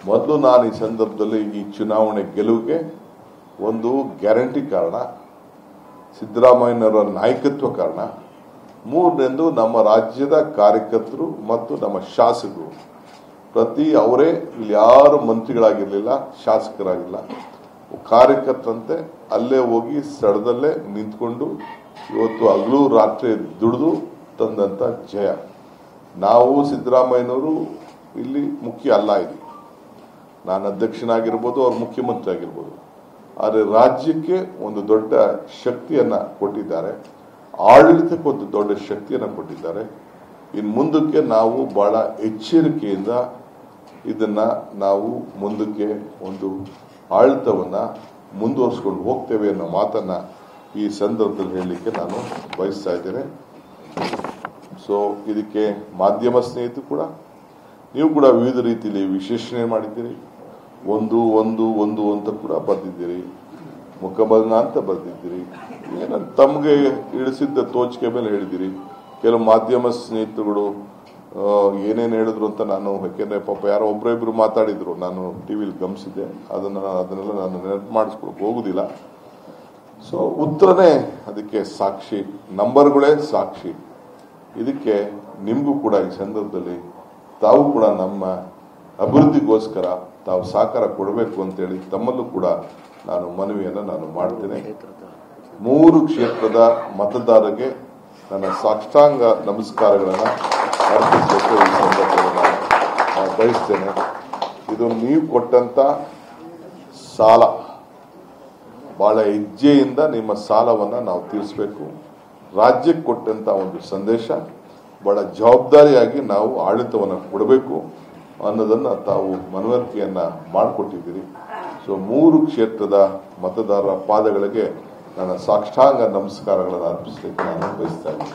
ಮೊದಲು ನಾನು ಈ ಸಂದರ್ಭದಲ್ಲಿ ಈ ಚುನಾವಣೆ ಗೆಲುವಿಗೆ ಒಂದು ಗ್ಯಾರಂಟಿ ಕಾರಣ, ಸಿದ್ದರಾಮಯ್ಯನವರ ನಾಯಕತ್ವ ಕಾರಣ. ಮೂರನೇದು ನಮ್ಮ ರಾಜ್ಯದ ಕಾರ್ಯಕರ್ತರು ಮತ್ತು ನಮ್ಮ ಶಾಸಕರು. ಅವರೇ ಇಲ್ಲಿ ಯಾರು ಮಂತ್ರಿಗಳಾಗಿರ್ಲಿಲ್ಲ, ಶಾಸಕರಾಗಿಲ್ಲ, ಕಾರ್ಯಕರ್ತರಂತೆ ಅಲ್ಲೇ ಹೋಗಿ ಸ್ಥಳದಲ್ಲೇ ನಿಂತ್ಕೊಂಡು ಇವತ್ತು ಹಗಲು ರಾತ್ರಿ ದುಡಿದು ತಂದಂತ ಜಯ. ನಾವು ಸಿದ್ದರಾಮಯ್ಯನವರು ಇಲ್ಲಿ ಮುಖ್ಯ ಅಲ್ಲ. ಇಲ್ಲಿ ನಾನು ಅಧ್ಯಕ್ಷನಾಗಿರ್ಬೋದು, ಅವ್ರು ಮುಖ್ಯಮಂತ್ರಿ ಆಗಿರ್ಬೋದು, ಆದರೆ ರಾಜ್ಯಕ್ಕೆ ಒಂದು ದೊಡ್ಡ ಶಕ್ತಿಯನ್ನ ಕೊಟ್ಟಿದ್ದಾರೆ, ಆಡಳಿತಕ್ಕೆ ಒಂದು ದೊಡ್ಡ ಶಕ್ತಿಯನ್ನ ಕೊಟ್ಟಿದ್ದಾರೆ. ಇನ್ನು ಮುಂದಕ್ಕೆ ನಾವು ಬಹಳ ಎಚ್ಚರಿಕೆಯಿಂದ ಇದನ್ನ ನಾವು ಮುಂದಕ್ಕೆ ಒಂದು ಆಡಳಿತವನ್ನ ಮುಂದುವರಿಸಿಕೊಂಡು ಹೋಗ್ತೇವೆ ಅನ್ನೋ ಮಾತನ್ನ ಈ ಸಂದರ್ಭದಲ್ಲಿ ಹೇಳಲಿಕ್ಕೆ ನಾನು ಬಯಸ್ತಾ ಇದ್ದೇನೆ. ಸೊ ಇದಕ್ಕೆ ಮಾಧ್ಯಮ ಸ್ನೇಹಿತರು ಕೂಡ, ನೀವು ಕೂಡ ವಿವಿಧ ರೀತಿಯಲ್ಲಿ ವಿಶ್ಲೇಷಣೆ ಮಾಡಿದ್ದೀರಿ. ಒಂದು ಒಂದು ಒಂದು ಅಂತ ಕೂಡ ಬರೆದಿದ್ದೀರಿ, ಮುಖಭಂಗ ಅಂತ ಬರೆದಿದ್ದೀರಿ, ಏನಂತ ತಮಗೆ ಇಳಿಸಿದ್ದ ತೋಚಿಕೆ ಮೇಲೆ ಹೇಳಿದ್ದೀರಿ. ಕೆಲವು ಮಾಧ್ಯಮ ಸ್ನೇಹಿತರುಗಳು ಏನೇನು ಹೇಳಿದ್ರು ಅಂತ ನಾನು, ಯಾಕೆಂದ್ರೆ ಪಾಪ ಯಾರೋ ಒಬ್ಬರಿಬ್ರು ಮಾತಾಡಿದ್ರು, ನಾನು ಟಿವಿಲಿ ಗಮನಿಸಿದ್ದೆ. ಅದನ್ನೆಲ್ಲ ನಾನು ನೆನಪು ಮಾಡಿಸ್ಕೊಳಕ್ ಹೋಗುದಿಲ್ಲ. ಸೊ ಉತ್ತರನೇ ಅದಕ್ಕೆ ಸಾಕ್ಷಿ, ನಂಬರ್ಗಳೇ ಸಾಕ್ಷಿ. ಇದಕ್ಕೆ ನಿಮಗೂ ಕೂಡ ಈ ಸಂದರ್ಭದಲ್ಲಿ ತಾವು ಕೂಡ ನಮ್ಮ ಅಭಿವೃದ್ಧಿಗೋಸ್ಕರ ತಾವು ಸಹಕಾರ ಕೊಡಬೇಕು ಅಂತೇಳಿ ತಮ್ಮಲ್ಲೂ ಕೂಡ ನಾನು ಮನವಿಯನ್ನು ನಾನು ಮಾಡ್ತೇನೆ. 3 ಕ್ಷೇತ್ರದ ಮತದಾರರಿಗೆ ನನ್ನ ಸಾಷ್ಟಾಂಗ ನಮಸ್ಕಾರಗಳನ್ನು ಅರ್ಪಿಸಬೇಕು ಈ ಸಂದರ್ಭದಲ್ಲಿ ನಾನು ಬಯಸ್ತೇನೆ. ಇದು ನೀವು ಕೊಟ್ಟಂತ ಸಾಲ, ಬಹಳ ಹೆಜ್ಜೆಯಿಂದ ನಿಮ್ಮ ಸಾಲವನ್ನು ನಾವು ತೀರಿಸಬೇಕು. ರಾಜ್ಯಕ್ಕೆ ಕೊಟ್ಟಂತ ಒಂದು ಸಂದೇಶ, ಬಹಳ ಜವಾಬ್ದಾರಿಯಾಗಿ ನಾವು ಆಡಳಿತವನ್ನು ಕೊಡಬೇಕು ಅನ್ನೋದನ್ನ ತಾವು ಮನವರಿಕೆಯನ್ನ ಮಾಡಿಕೊಟ್ಟಿದ್ದೀರಿ. ಸೊ 3 ಕ್ಷೇತ್ರದ ಮತದಾರರ ಪಾದಗಳಿಗೆ ನನ್ನ ಸಾಷ್ಟಾಂಗ ನಮಸ್ಕಾರಗಳನ್ನು ಅರ್ಪಿಸಲಿಕ್ಕೆ ನಾನು ಬಯಸ್ತಾ ಇದ್ದೀನಿ.